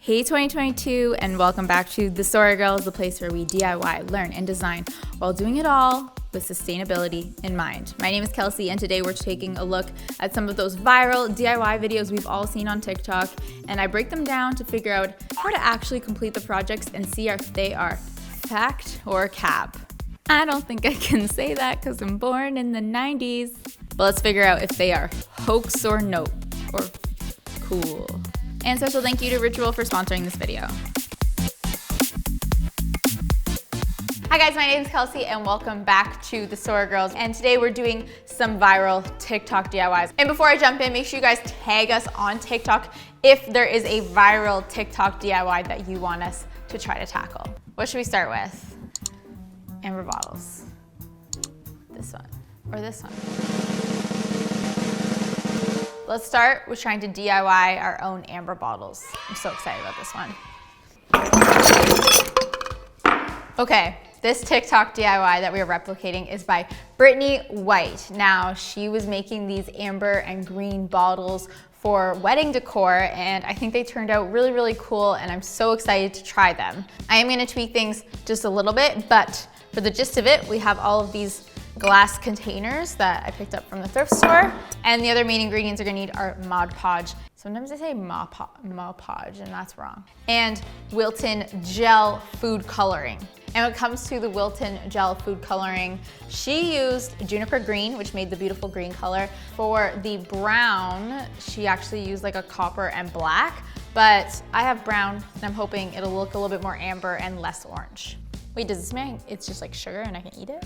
Hey 2022, and welcome back to TheSorryGirls, the place where we DIY, learn, and design while doing it all with sustainability in mind. My name is Kelsey, and today we're taking a look at some of those viral DIY videos we've all seen on TikTok, and I break them down to figure out how to actually complete the projects and see if they are fact or cap. I don't think I can say that because I'm born in the 90s, but let's figure out if they are hoax or nope, or cool. And special thank you to Ritual for sponsoring this video. Hi guys, my name is Kelsey and welcome back to TheSorryGirls. And today we're doing some viral TikTok DIYs. And before I jump in, make sure you guys tag us on TikTok if there is a viral TikTok DIY that you want us to try to tackle. What should we start with? Amber bottles. This one or this one? Let's start with trying to DIY our own amber bottles. I'm so excited about this one. Okay, this TikTok DIY that we are replicating is by Brittany White. Now, she was making these amber and green bottles for wedding decor, and I think they turned out really, really cool, and I'm so excited to try them. I am gonna tweak things just a little bit, but for the gist of it, we have all of these glass containers that I picked up from the thrift store. And the other main ingredients you're gonna need are Mod Podge. Sometimes I say Mod Podge, and that's wrong. And Wilton gel food coloring. And when it comes to the Wilton gel food coloring, she used juniper green, which made the beautiful green color. For the brown, she actually used like a copper and black, but I have brown, and I'm hoping it'll look a little bit more amber and less orange. Wait, does this mean it's just like sugar and I can eat it?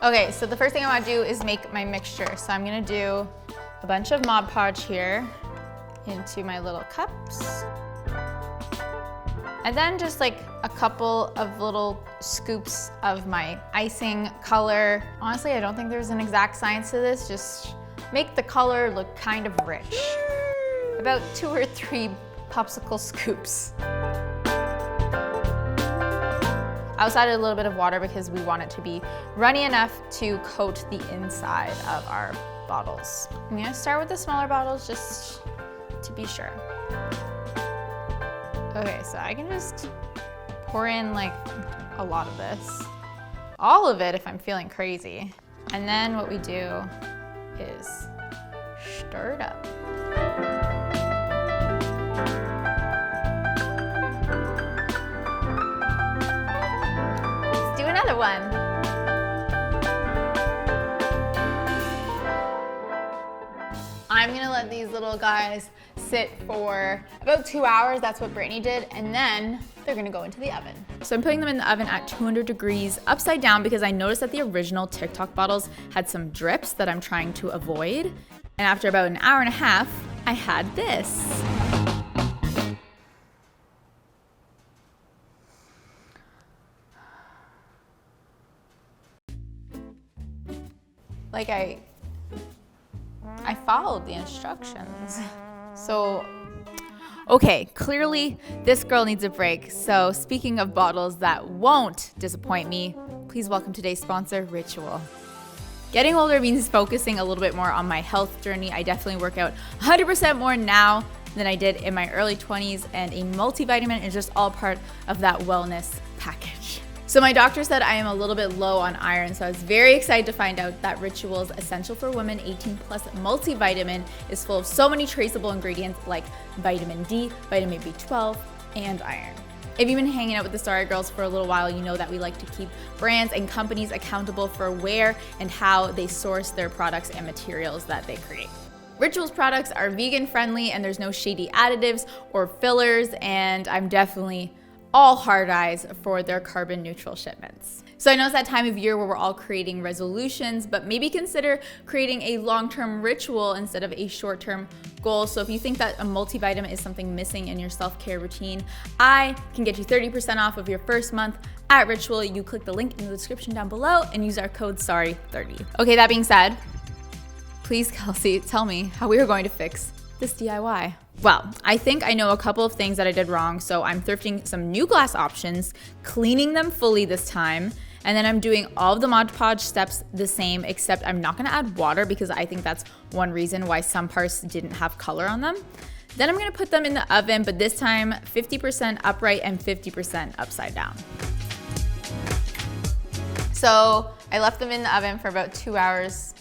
Okay, so the first thing I want to do is make my mixture. So I'm gonna do a bunch of Mod Podge here into my little cups. And then just like a couple of little scoops of my icing color. Honestly, I don't think there's an exact science to this. Just make the color look kind of rich. About 2 or 3 popsicle scoops. I also added a little bit of water because we want it to be runny enough to coat the inside of our bottles. I'm gonna start with the smaller bottles just to be sure. Okay, so I can just pour in like a lot of this. All of it if I'm feeling crazy. And then what we do is stir it up. Another one. I'm gonna let these little guys sit for about 2 hours. That's what Brittany did. And then they're gonna go into the oven. So I'm putting them in the oven at 200 degrees upside down because I noticed that the original TikTok bottles had some drips that I'm trying to avoid. And after about an hour and a half, I had this. Like I followed the instructions. So, okay, clearly this girl needs a break. So speaking of bottles that won't disappoint me, please welcome today's sponsor, Ritual. Getting older means focusing a little bit more on my health journey. I definitely work out 100% more now than I did in my early 20s, and a multivitamin is just all part of that wellness package. So my doctor said I am a little bit low on iron, so I was very excited to find out that Ritual's Essential for Women 18 Plus multivitamin is full of so many traceable ingredients like vitamin D, vitamin B12, and iron. If you've been hanging out with the Sorry Girls for a little while, you know that we like to keep brands and companies accountable for where and how they source their products and materials that they create. Ritual's products are vegan friendly and there's no shady additives or fillers, and I'm definitely all hard eyes for their carbon neutral shipments. So I know it's that time of year where we're all creating resolutions, but maybe consider creating a long-term ritual instead of a short-term goal. So if you think that a multivitamin is something missing in your self-care routine, I can get you 30% off of your first month at Ritual. You click the link in the description down below and use our code SORRY30. Okay, that being said, please, Kelsey, tell me how we are going to fix this DIY. Well, I think I know a couple of things that I did wrong, so I'm thrifting some new glass options, cleaning them fully this time, And then I'm doing all of the Mod Podge steps the same, except I'm not gonna add water because I think that's one reason why some parts didn't have color on them. Then I'm gonna put them in the oven, but this time 50% upright and 50% upside down. So I left them in the oven for about 2 hours.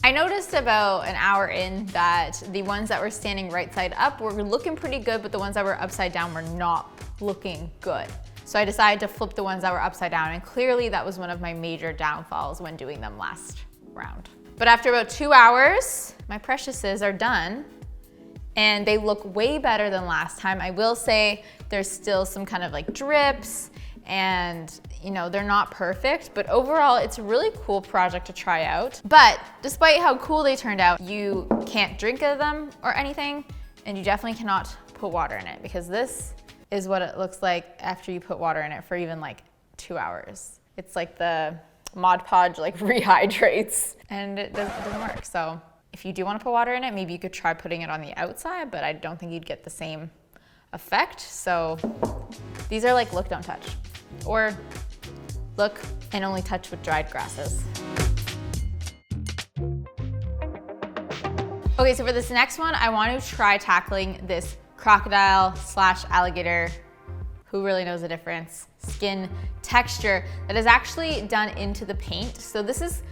I noticed about an hour in that the ones that were standing right side up were looking pretty good, but the ones that were upside down were not looking good. So I decided to flip the ones that were upside down, and clearly that was one of my major downfalls when doing them last round. But after about 2 hours, my preciouses are done, and they look way better than last time. I will say there's still some kind of like drips, and you know, they're not perfect, but overall it's a really cool project to try out. But despite how cool they turned out, you can't drink of them or anything, and you definitely cannot put water in it, because this is what it looks like after you put water in it for even like 2 hours. It's like the Mod Podge like rehydrates, and it doesn't work. So if you do want to put water in it, maybe you could try putting it on the outside, but I don't think you'd get the same effect. So these are like look, don't touch, or look and only touch with dried grasses. Okay, so for this next one, I want to try tackling this crocodile / alligator, who really knows the difference, skin texture that is actually done into the paint. So this is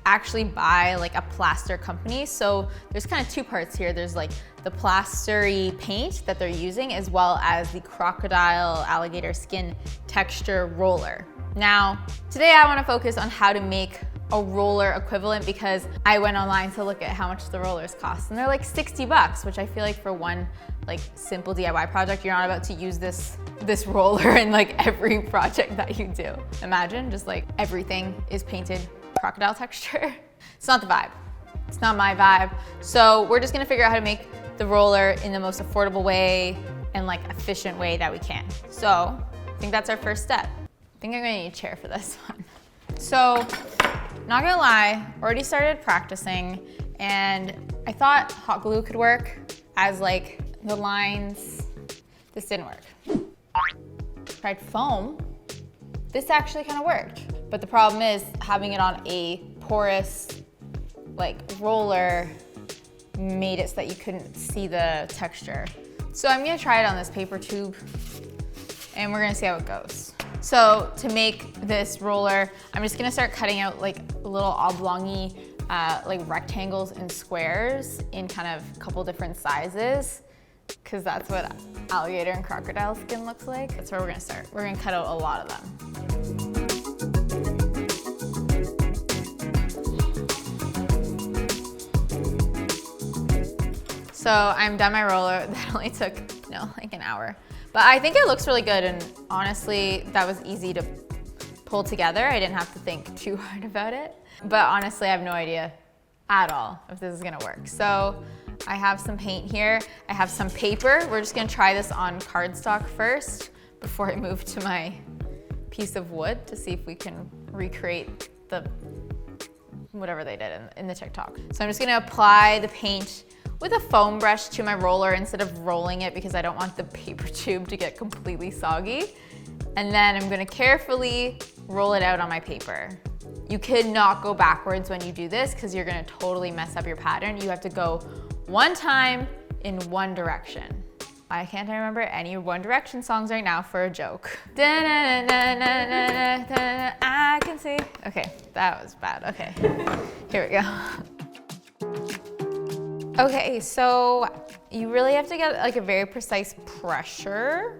actually by like a plaster company. So there's kind of two parts here. There's like the plastery paint that they're using, as well as the crocodile alligator skin texture roller. Now, today I want to focus on how to make a roller equivalent, because I went online to look at how much the rollers cost, and they're like 60 bucks, which I feel like for one like simple DIY project, you're not about to use this roller in like every project that you do. Imagine just like everything is painted crocodile texture. It's not the vibe. It's not my vibe. So we're just gonna figure out how to make the roller in the most affordable way and like efficient way that we can. So I think that's our first step. I think I'm gonna need a chair for this one. So, not gonna lie, already started practicing, and I thought hot glue could work as like the lines. This didn't work. Tried foam. This actually kind of worked. But the problem is having it on a porous like roller made it so that you couldn't see the texture. So I'm gonna try it on this paper tube, and we're gonna see how it goes. So to make this roller, I'm just gonna start cutting out like little oblongy like rectangles and squares in kind of a couple different sizes, because that's what alligator and crocodile skin looks like. That's where we're gonna start. We're gonna cut out a lot of them. So I'm done my roller. That only took, like an hour. But I think it looks really good, and honestly, that was easy to pull together. I didn't have to think too hard about it. But honestly, I have no idea at all if this is gonna work. So I have some paint here. I have some paper. We're just gonna try this on cardstock first before I move to my piece of wood to see if we can recreate the whatever they did in the TikTok. So I'm just gonna apply the paint with a foam brush to my roller instead of rolling it, because I don't want the paper tube to get completely soggy. And then I'm gonna carefully roll it out on my paper. You could not go backwards when you do this, because you're gonna totally mess up your pattern. You have to go one time in one direction. I can't remember any One Direction songs right now for a joke. I can see. Okay, that was bad. Okay, here we go. Okay, so you really have to get like a very precise pressure,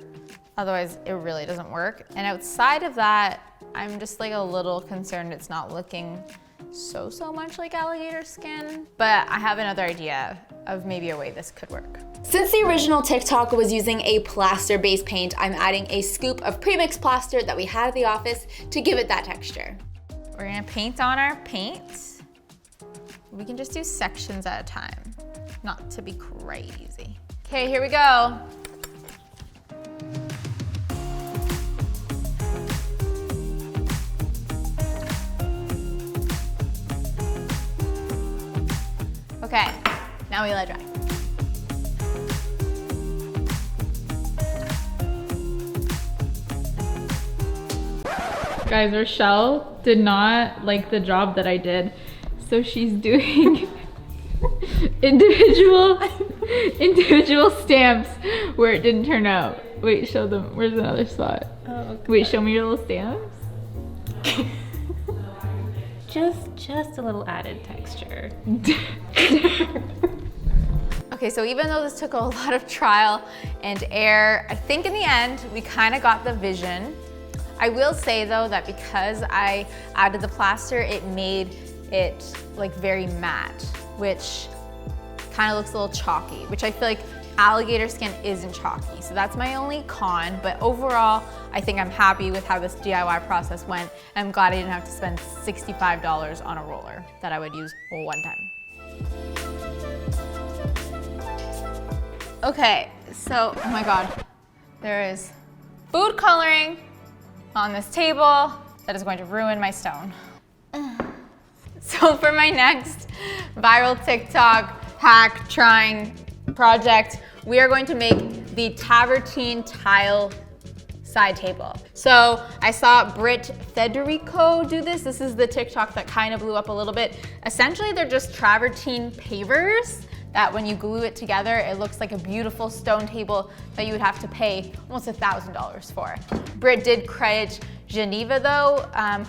otherwise it really doesn't work. And outside of that, I'm just like a little concerned it's not looking so much like alligator skin, but I have another idea of maybe a way this could work. Since the original TikTok was using a plaster-based paint, I'm adding a scoop of pre-mixed plaster that we had at the office to give it that texture. We're gonna paint on our paint. We can just do sections at a time, not to be crazy. Okay, here we go. Okay, now we let it dry. Guys, Rochelle did not like the job that I did. So she's doing individual stamps where it didn't turn out. Wait, show them. Where's another spot? Oh, okay. Wait, show me your little stamps. Just a little added texture. Okay, so even though this took a lot of trial and error, I think in the end we kind of got the vision. I will say though that because I added the plaster, it made it like very matte, which kind of looks a little chalky, which I feel like alligator skin isn't chalky. So that's my only con, but overall, I think I'm happy with how this DIY process went. And I'm glad I didn't have to spend $65 on a roller that I would use one time. Okay, so, oh my God, there is food coloring on this table that is going to ruin my stone. So for my next viral TikTok hack trying project, we are going to make the travertine tile side table. So I saw Britt Federico do this. This is the TikTok that kind of blew up a little bit. Essentially, they're just travertine pavers that when you glue it together, it looks like a beautiful stone table that you would have to pay almost $1,000 for. Britt did credit Geneva though,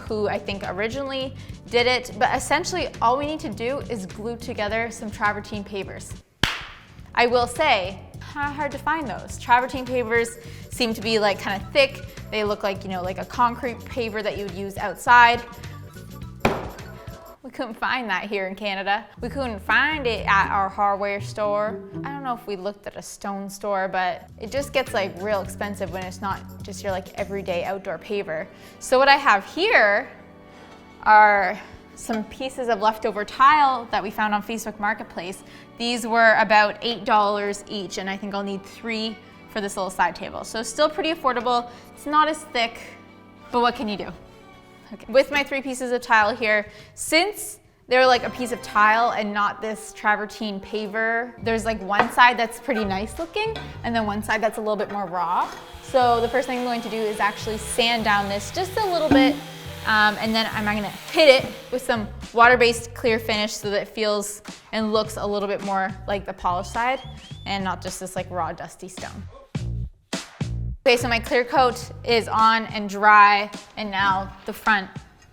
who I think originally did it, but essentially all we need to do is glue together some travertine pavers. I will say, kind of hard to find those. Travertine pavers seem to be like kind of thick. They look like, you know, like a concrete paver that you would use outside. We couldn't find that here in Canada. We couldn't find it at our hardware store. I don't know if we looked at a stone store, but it just gets like real expensive when it's not just your like everyday outdoor paver. So what I have here are some pieces of leftover tile that we found on Facebook Marketplace. These were about $8 each, and I think I'll need 3 for this little side table. So still pretty affordable. It's not as thick, but what can you do? Okay. With my 3 pieces of tile here, since they're like a piece of tile and not this travertine paver, there's like one side that's pretty nice looking and then one side that's a little bit more raw. So the first thing I'm going to do is actually sand down this just a little bit, and then I'm gonna hit it with some water-based clear finish so that it feels and looks a little bit more like the polished side and not just this like raw dusty stone. Okay, so my clear coat is on and dry, and now the front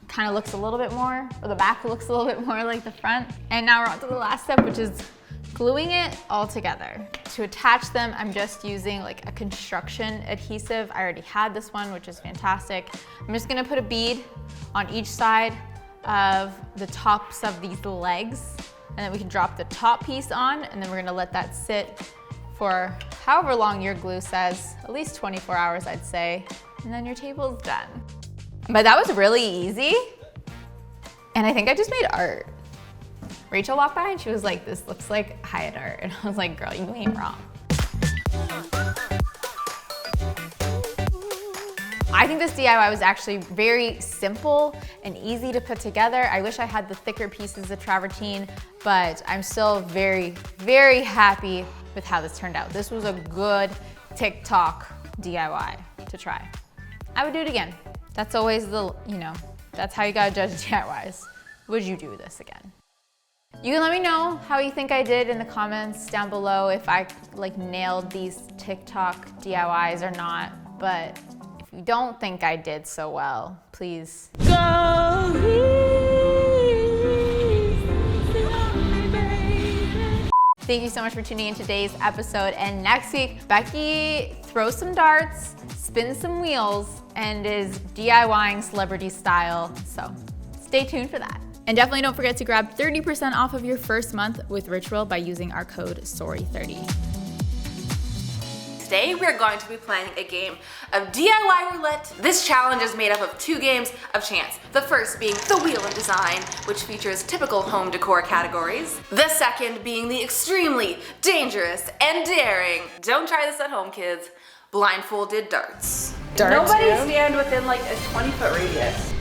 kind of looks a little bit more, or the back looks a little bit more like the front. And now we're on to the last step, which is gluing it all together. To attach them, I'm just using like a construction adhesive. I already had this one, which is fantastic. I'm just gonna put a bead on each side of the tops of these legs, and then we can drop the top piece on, and then we're gonna let that sit for however long your glue says, at least 24 hours I'd say, and then your table's done. But that was really easy, and I think I just made art. Rachel walked by and she was like, this looks like Hyatt art, and I was like, girl, you ain't wrong. I think this DIY was actually very simple and easy to put together. I wish I had the thicker pieces of travertine, but I'm still very, very happy with how this turned out. This was a good TikTok DIY to try. I would do it again. That's always the, you know, that's how you gotta judge DIYs. Would you do this again? You can let me know how you think I did in the comments down below, if I like nailed these TikTok DIYs or not. But if you don't think I did so well, please go. Thank you so much for tuning in today's episode. And next week, Becky throws some darts, spins some wheels, and is DIYing celebrity style. So stay tuned for that. And definitely don't forget to grab 30% off of your first month with Ritual by using our code SORRY30. Today we're going to be playing a game of DIY roulette. This challenge is made up of 2 games of chance. The first being the wheel of design, which features typical home decor categories. The second being the extremely dangerous and daring, don't try this at home kids, blindfolded darts. Nobody stand within like a 20-foot radius.